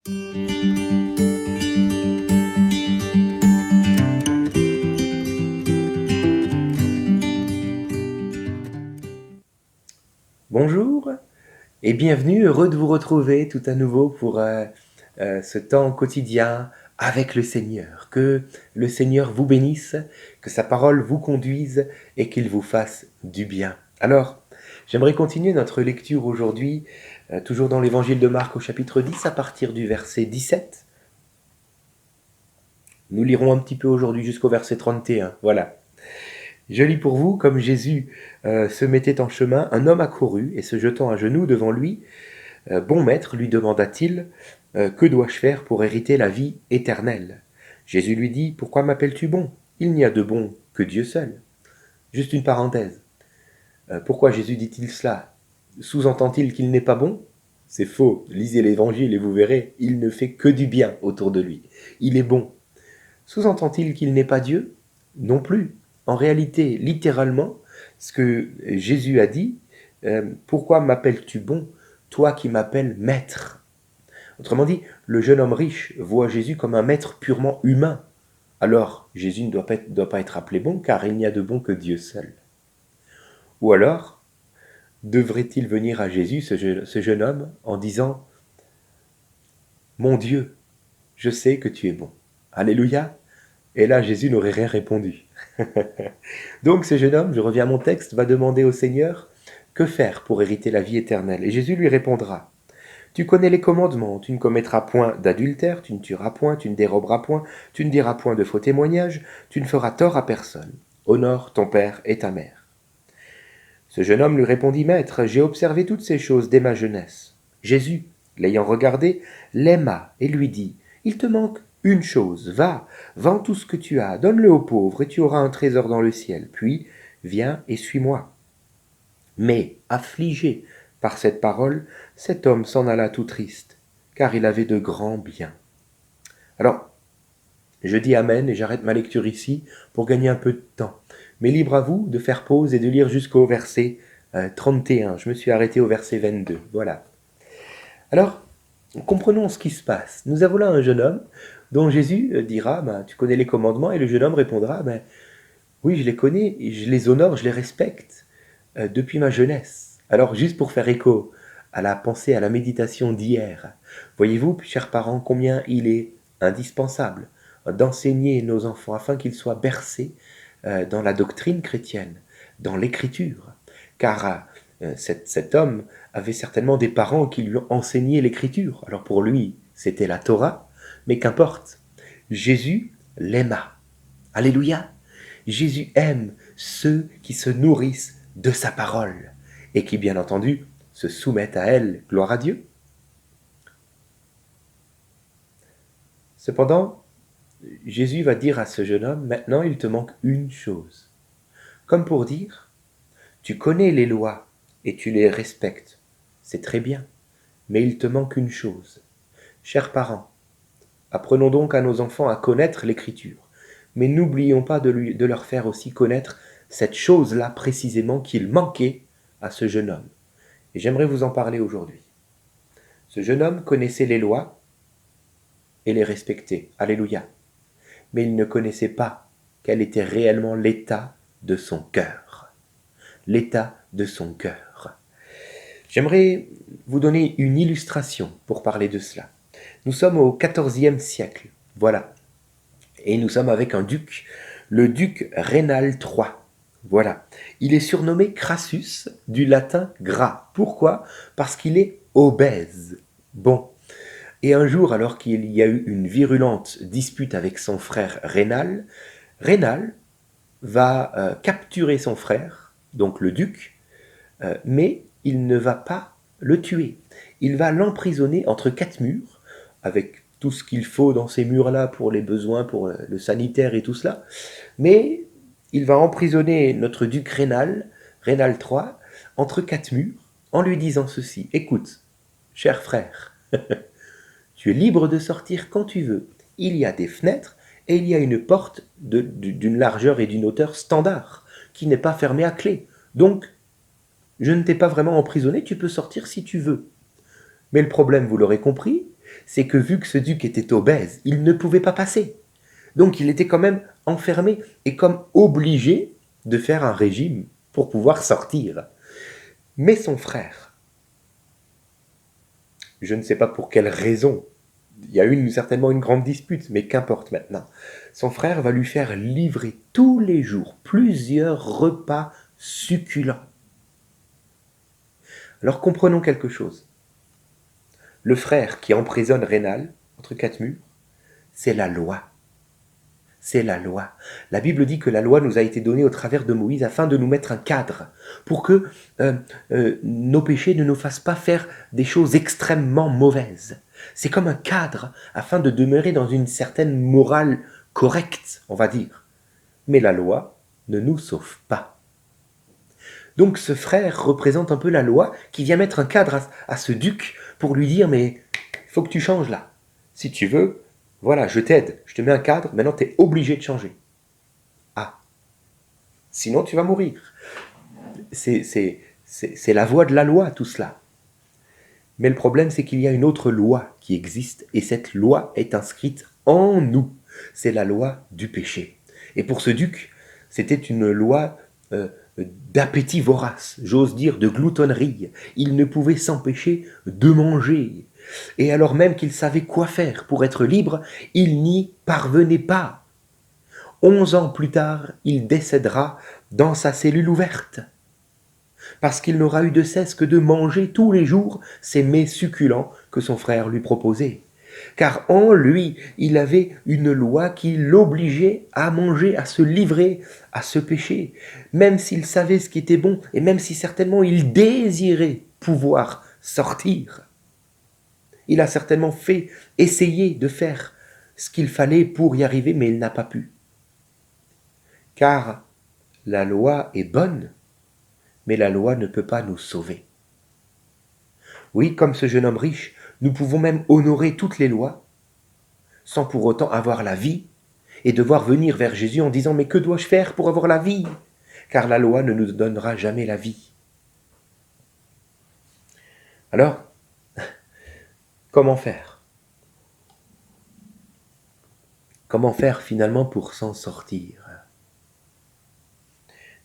Bonjour et bienvenue, heureux de vous retrouver tout à nouveau pour ce temps quotidien avec le Seigneur. Que le Seigneur vous bénisse, que sa parole vous conduise et qu'il vous fasse du bien. Alors, j'aimerais continuer notre lecture aujourd'hui, toujours dans l'évangile de Marc au chapitre 10 à partir du verset 17. Nous lirons un petit peu aujourd'hui jusqu'au verset 31, voilà. Je lis pour vous, comme Jésus se mettait en chemin, un homme accourut et se jetant à genoux devant lui, Bon maître, lui demanda-t-il, que dois-je faire pour hériter la vie éternelle? Jésus lui dit, pourquoi m'appelles-tu bon? Il n'y a de bon que Dieu seul. Juste une parenthèse. Pourquoi Jésus dit-il cela? Sous-entend-il qu'il n'est pas bon? C'est faux. Lisez l'évangile et vous verrez, il ne fait que du bien autour de lui. Il est bon. Sous-entend-il qu'il n'est pas Dieu? Non plus. En réalité, littéralement, ce que Jésus a dit, pourquoi m'appelles-tu bon, toi qui m'appelles maître? Autrement dit, le jeune homme riche voit Jésus comme un maître purement humain. Alors, Jésus ne doit pas être appelé bon, car il n'y a de bon que Dieu seul. Ou alors, devrait-il venir à Jésus, ce jeune homme, en disant « Mon Dieu, je sais que tu es bon. Alléluia !» Et là, Jésus n'aurait rien répondu. Donc ce jeune homme, je reviens à mon texte, va demander au Seigneur « Que faire pour hériter la vie éternelle ?» Et Jésus lui répondra « Tu connais les commandements, tu ne commettras point d'adultère, tu ne tueras point, tu ne déroberas point, tu ne diras point de faux témoignages, tu ne feras tort à personne. Honore ton père et ta mère. » Ce jeune homme lui répondit « Maître, j'ai observé toutes ces choses dès ma jeunesse. » Jésus, l'ayant regardé, l'aima et lui dit « Il te manque une chose, va, vends tout ce que tu as, donne-le aux pauvres, et tu auras un trésor dans le ciel. Puis, viens et suis-moi. » Mais, affligé par cette parole, cet homme s'en alla tout triste, car il avait de grands biens. Alors, je dis Amen et j'arrête ma lecture ici pour gagner un peu de temps. Mais libre à vous de faire pause et de lire jusqu'au verset 31. Je me suis arrêté au verset 22. Voilà. Alors, comprenons ce qui se passe. Nous avons là un jeune homme dont Jésus dira, tu connais les commandements, et le jeune homme répondra, oui, je les connais, je les honore, je les respecte depuis ma jeunesse. Alors, juste pour faire écho à la pensée, à la méditation d'hier, voyez-vous, chers parents, combien il est indispensable d'enseigner nos enfants afin qu'ils soient bercés dans la doctrine chrétienne, dans l'écriture. Car cet homme avait certainement des parents qui lui ont enseigné l'écriture. Alors pour lui, c'était la Torah, mais qu'importe, Jésus l'aima. Alléluia! Jésus aime ceux qui se nourrissent de sa parole et qui, bien entendu, se soumettent à elle. Gloire à Dieu! Cependant, Jésus va dire à ce jeune homme, maintenant il te manque une chose. Comme pour dire, tu connais les lois et tu les respectes, c'est très bien, mais il te manque une chose. Chers parents, apprenons donc à nos enfants à connaître l'écriture, mais n'oublions pas de leur faire aussi connaître cette chose-là précisément qu'il manquait à ce jeune homme. Et j'aimerais vous en parler aujourd'hui. Ce jeune homme connaissait les lois et les respectait. Alléluia. Mais il ne connaissait pas quel était réellement l'état de son cœur. L'état de son cœur. J'aimerais vous donner une illustration pour parler de cela. Nous sommes au XIVe siècle, voilà. Et nous sommes avec un duc, le duc Rainald III. Voilà. Il est surnommé Crassus, du latin gras. Pourquoi? Parce qu'il est obèse. Bon. Et un jour, alors qu'il y a eu une virulente dispute avec son frère Rainald, Rainald va capturer son frère, donc le duc, mais il ne va pas le tuer. Il va l'emprisonner entre quatre murs, avec tout ce qu'il faut dans ces murs-là pour les besoins, pour le sanitaire et tout cela. Mais il va emprisonner notre duc Rainald III, entre quatre murs, en lui disant ceci. Écoute, cher frère, tu es libre de sortir quand tu veux. Il y a des fenêtres et il y a une porte d'une largeur et d'une hauteur standard, qui n'est pas fermée à clé. Donc, je ne t'ai pas vraiment emprisonné, tu peux sortir si tu veux. Mais le problème, vous l'aurez compris, c'est que vu que ce duc était obèse, il ne pouvait pas passer. Donc il était quand même enfermé et comme obligé de faire un régime pour pouvoir sortir. Mais son frère, je ne sais pas pour quelle raison, il y a eu certainement une grande dispute, mais qu'importe maintenant. Son frère va lui faire livrer tous les jours plusieurs repas succulents. Alors comprenons quelque chose. Le frère qui emprisonne Rénal, entre quatre murs, c'est la loi. C'est la loi. La Bible dit que la loi nous a été donnée au travers de Moïse afin de nous mettre un cadre pour que nos péchés ne nous fassent pas faire des choses extrêmement mauvaises. C'est comme un cadre afin de demeurer dans une certaine morale correcte, on va dire. Mais la loi ne nous sauve pas. Donc ce frère représente un peu la loi qui vient mettre un cadre à ce duc pour lui dire « mais il faut que tu changes là. Si tu veux, voilà, je t'aide, je te mets un cadre, maintenant tu es obligé de changer. Ah, sinon tu vas mourir. » C'est la voie de la loi tout cela. Mais le problème c'est qu'il y a une autre loi qui existe et cette loi est inscrite en nous. C'est la loi du péché. Et pour ce duc, c'était une loi d'appétit vorace, j'ose dire de gloutonnerie. Il ne pouvait s'empêcher de manger. Et alors même qu'il savait quoi faire pour être libre, il n'y parvenait pas. 11 ans plus tard, il décédera dans sa cellule ouverte, parce qu'il n'aura eu de cesse que de manger tous les jours ces mets succulents que son frère lui proposait. Car en lui, il avait une loi qui l'obligeait à manger, à se livrer à ce péché, même s'il savait ce qui était bon, et même si certainement il désirait pouvoir sortir. Il a certainement essayé de faire ce qu'il fallait pour y arriver, mais il n'a pas pu. Car la loi est bonne, mais la loi ne peut pas nous sauver. Oui, comme ce jeune homme riche, nous pouvons même honorer toutes les lois, sans pour autant avoir la vie, et devoir venir vers Jésus en disant « mais que dois-je faire pour avoir la vie ?» Car la loi ne nous donnera jamais la vie. Alors, comment faire? Comment faire finalement pour s'en sortir?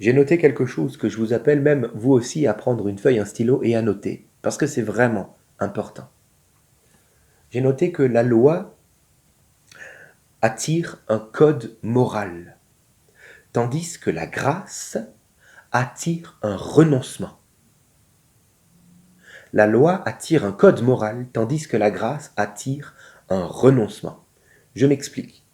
J'ai noté quelque chose que je vous appelle même vous aussi à prendre une feuille, un stylo et à noter, parce que c'est vraiment important. J'ai noté que la loi attire un code moral, tandis que la grâce attire un renoncement. La loi attire un code moral, tandis que la grâce attire un renoncement. Je m'explique.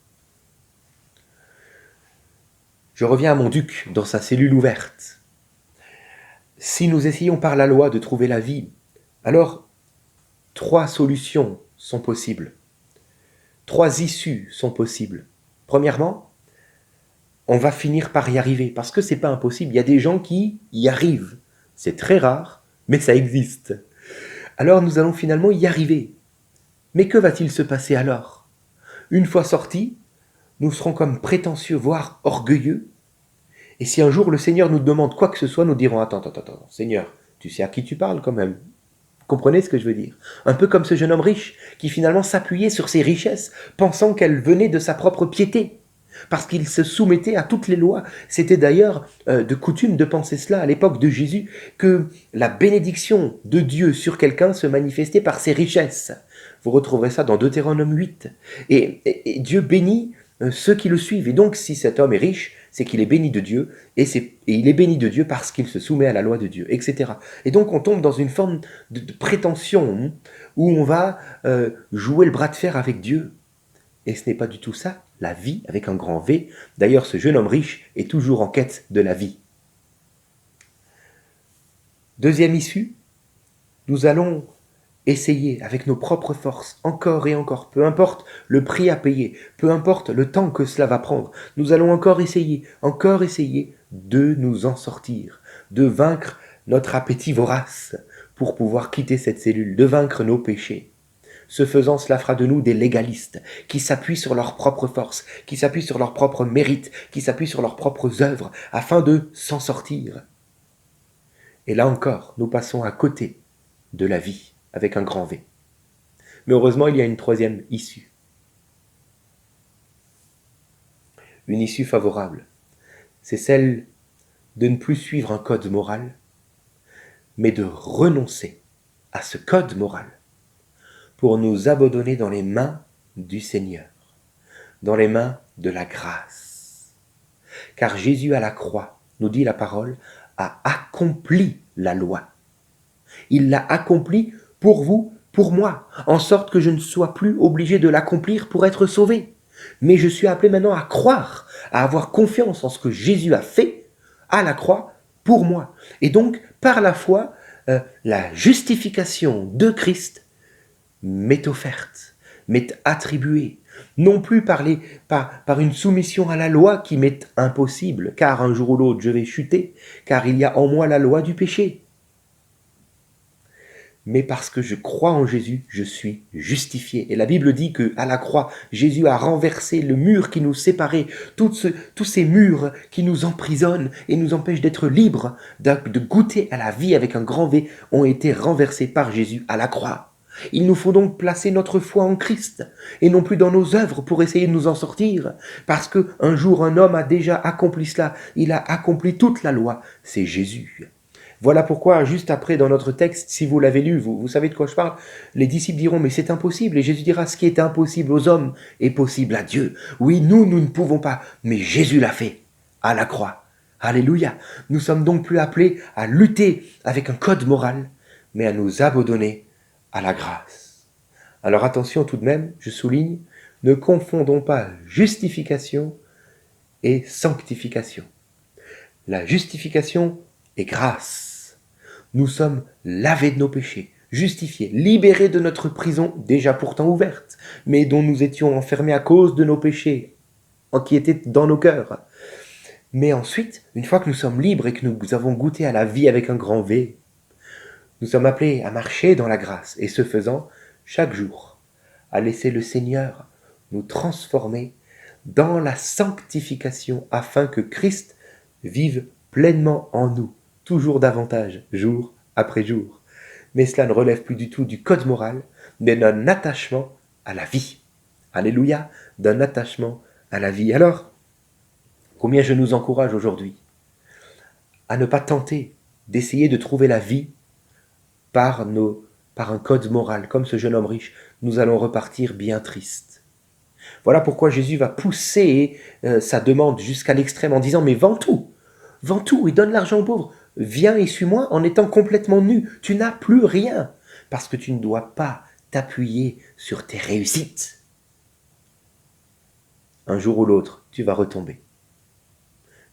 Je reviens à mon duc dans sa cellule ouverte. Si nous essayons par la loi de trouver la vie, alors 3 solutions sont possibles. 3 issues sont possibles. Premièrement, on va finir par y arriver, parce que c'est pas impossible. Il y a des gens qui y arrivent. C'est très rare, mais ça existe. Alors nous allons finalement y arriver. Mais que va-t-il se passer alors? Une fois sortis, nous serons comme prétentieux, voire orgueilleux. Et si un jour le Seigneur nous demande quoi que ce soit, nous dirons « Attends, Seigneur, tu sais à qui tu parles quand même ?» Comprenez ce que je veux dire? Un peu comme ce jeune homme riche qui finalement s'appuyait sur ses richesses, pensant qu'elles venaient de sa propre piété, parce qu'il se soumettait à toutes les lois. C'était d'ailleurs de coutume de penser cela à l'époque de Jésus, que la bénédiction de Dieu sur quelqu'un se manifestait par ses richesses. Vous retrouverez ça dans Deutéronome 8. Et Dieu bénit ceux qui le suivent. Et donc, si cet homme est riche, c'est qu'il est béni de Dieu, et il est béni de Dieu parce qu'il se soumet à la loi de Dieu, etc. Et donc, on tombe dans une forme de prétention où on va jouer le bras de fer avec Dieu. Et ce n'est pas du tout ça, la vie avec un grand V. D'ailleurs, ce jeune homme riche est toujours en quête de la vie. Deuxième issue, nous allons essayer avec nos propres forces, encore et encore, peu importe le prix à payer, peu importe le temps que cela va prendre, nous allons encore essayer de nous en sortir, de vaincre notre appétit vorace pour pouvoir quitter cette cellule, de vaincre nos péchés. Ce faisant, cela fera de nous des légalistes, qui s'appuient sur leurs propres forces, qui s'appuient sur leurs propres mérites, qui s'appuient sur leurs propres œuvres, afin de s'en sortir. Et là encore, nous passons à côté de la vie, avec un grand V. Mais heureusement, il y a une troisième issue. Une issue favorable. C'est celle de ne plus suivre un code moral, mais de renoncer à ce code moral pour nous abandonner dans les mains du Seigneur, dans les mains de la grâce. Car Jésus à la croix, nous dit la parole, a accompli la loi. Il l'a accompli pour vous, pour moi, en sorte que je ne sois plus obligé de l'accomplir pour être sauvé. Mais je suis appelé maintenant à croire, à avoir confiance en ce que Jésus a fait à la croix pour moi. Et donc, par la foi, la justification de Christ m'est offerte, m'est attribuée, non plus par une soumission à la loi qui m'est impossible, car un jour ou l'autre je vais chuter, car il y a en moi la loi du péché. Mais parce que je crois en Jésus, je suis justifié. Et la Bible dit qu'à la croix, Jésus a renversé le mur qui nous séparait, tous ces murs qui nous emprisonnent et nous empêchent d'être libres, de goûter à la vie avec un grand V, ont été renversés par Jésus à la croix. Il nous faut donc placer notre foi en Christ, et non plus dans nos œuvres pour essayer de nous en sortir, parce qu'un jour un homme a déjà accompli cela, il a accompli toute la loi, c'est Jésus. Voilà pourquoi, juste après, dans notre texte, si vous l'avez lu, vous savez de quoi je parle, les disciples diront, mais c'est impossible. Et Jésus dira, ce qui est impossible aux hommes est possible à Dieu. Oui, nous ne pouvons pas, mais Jésus l'a fait, à la croix. Alléluia. Nous sommes donc plus appelés à lutter avec un code moral, mais à nous abandonner à la grâce. Alors attention tout de même, je souligne, ne confondons pas justification et sanctification. La justification est grâce. Nous sommes lavés de nos péchés, justifiés, libérés de notre prison, déjà pourtant ouverte, mais dont nous étions enfermés à cause de nos péchés, qui étaient dans nos cœurs. Mais ensuite, une fois que nous sommes libres et que nous avons goûté à la vie avec un grand V, nous sommes appelés à marcher dans la grâce, et ce faisant, chaque jour, à laisser le Seigneur nous transformer dans la sanctification, afin que Christ vive pleinement en nous, toujours davantage, jour après jour. Mais cela ne relève plus du tout du code moral, mais d'un attachement à la vie. Alléluia, d'un attachement à la vie. Alors, combien je nous encourage aujourd'hui à ne pas tenter d'essayer de trouver la vie par un code moral, comme ce jeune homme riche, nous allons repartir bien tristes. Voilà pourquoi Jésus va pousser sa demande jusqu'à l'extrême en disant, mais vends tout et donne l'argent aux pauvres. Viens et suis-moi en étant complètement nu. Tu n'as plus rien, parce que tu ne dois pas t'appuyer sur tes réussites. Un jour ou l'autre, tu vas retomber.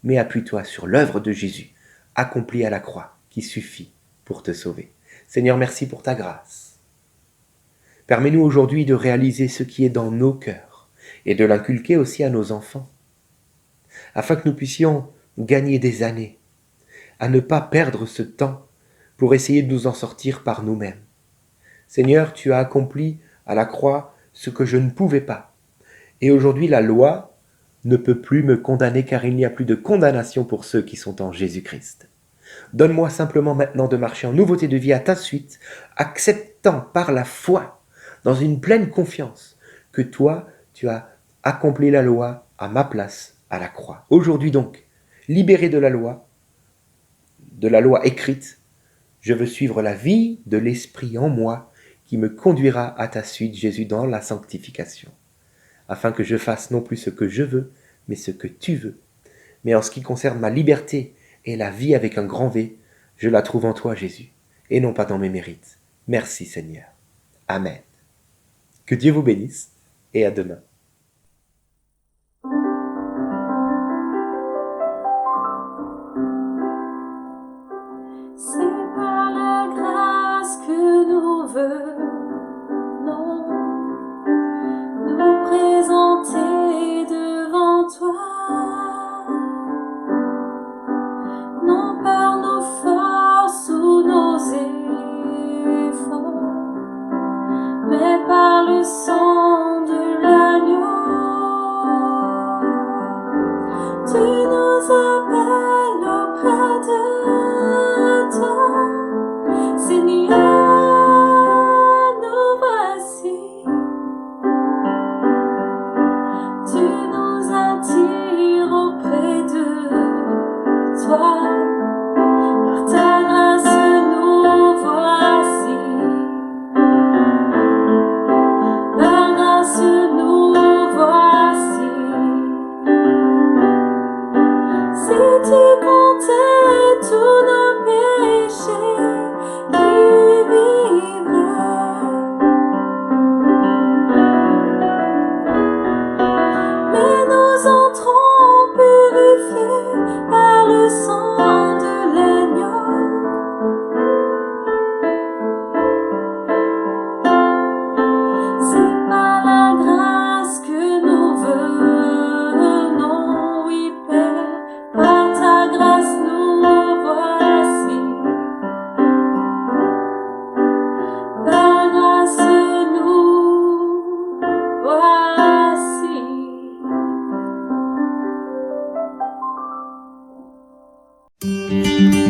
Mais appuie-toi sur l'œuvre de Jésus, accomplie à la croix, qui suffit pour te sauver. Seigneur, merci pour ta grâce. Permets-nous aujourd'hui de réaliser ce qui est dans nos cœurs et de l'inculquer aussi à nos enfants, afin que nous puissions gagner des années, à ne pas perdre ce temps pour essayer de nous en sortir par nous-mêmes. Seigneur, tu as accompli à la croix ce que je ne pouvais pas. Et aujourd'hui, la loi ne peut plus me condamner car il n'y a plus de condamnation pour ceux qui sont en Jésus-Christ. Donne-moi simplement maintenant de marcher en nouveauté de vie à ta suite, acceptant par la foi, dans une pleine confiance, que toi, tu as accompli la loi à ma place à la croix. Aujourd'hui donc, libéré de la loi écrite, je veux suivre la vie de l'Esprit en moi qui me conduira à ta suite, Jésus, dans la sanctification, afin que je fasse non plus ce que je veux, mais ce que tu veux. Mais en ce qui concerne ma liberté et la vie avec un grand V, je la trouve en toi, Jésus, et non pas dans mes mérites. Merci, Seigneur. Amen. Que Dieu vous bénisse, et à demain. C'est par la grâce que nous venons nous présenter devant toi, non par nos forces ou nos efforts, mais par le sang de l'agneau. Thank